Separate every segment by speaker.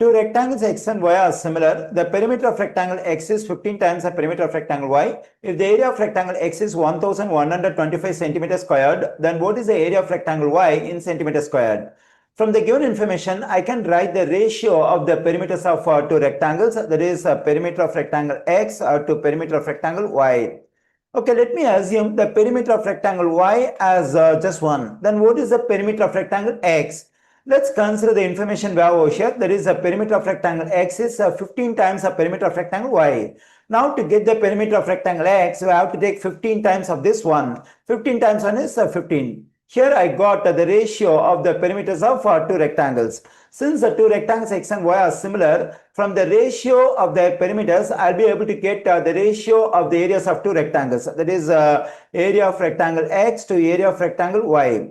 Speaker 1: Two rectangles x and y are similar. The perimeter of rectangle x is 15 times the perimeter of rectangle y. If the area of rectangle x is 1125 centimeters squared, then what is the area of rectangle y in centimeters squared? From the given information, I can write the ratio of the perimeters of two rectangles, that is perimeter of rectangle x to perimeter of rectangle y. Okay, let me assume the perimeter of rectangle y as just 1. Then what is the perimeter of rectangle x? Let's consider the information we have over here. That is the perimeter of rectangle x is 15 times the perimeter of rectangle y. Now to get the perimeter of rectangle x, we have to take 15 times of this one. 15 times 1 is 15. Here I got the ratio of the perimeters of two rectangles. Since the two rectangles x and y are similar, from the ratio of the perimeters, I'll be able to get the ratio of the areas of two rectangles. That is area of rectangle x to area of rectangle y.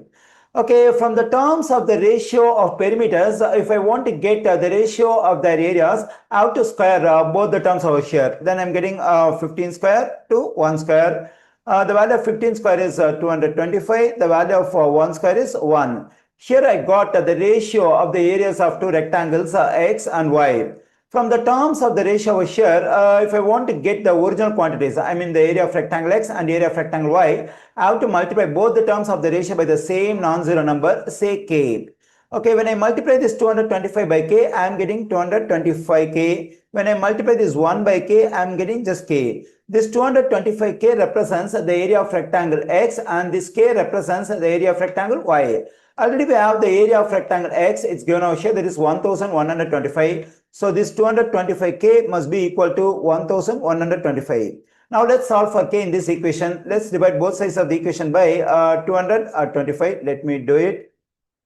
Speaker 1: Okay, from the terms of the ratio of perimeters, if I want to get the ratio of their areas, I have to square both the terms over here. Then I'm getting 15 square to 1 square. The value of 15 square is 225. The value of 1 square is 1. Here I got the ratio of the areas of two rectangles x and y. From the terms of the ratio over here, if I want to get the original quantities, I mean the area of rectangle x and area of rectangle y, I have to multiply both the terms of the ratio by the same non-zero number, say k. Okay, when I multiply this 225 by k, I am getting 225k. When I multiply this 1 by k, I am getting just k. This 225k represents the area of rectangle x and this k represents the area of rectangle y. Already we have the area of rectangle x, it's given over here, that is 1125. So this 225k must be equal to 1125. Now let's solve for k in this equation. Let's divide both sides of the equation by 225. Let me do it.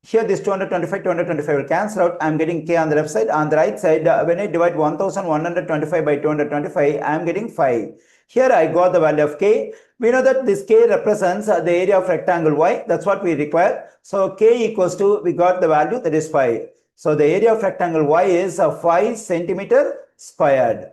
Speaker 1: Here this 225 will cancel out. I am getting k on the left side. On the right side, when I divide 1125 by 225, I am getting 5. Here I got the value of k. We know that this k represents the area of rectangle y. That's what we require. So k equals to, we got the value, that is 5. So the area of rectangle y is 5 centimeter squared.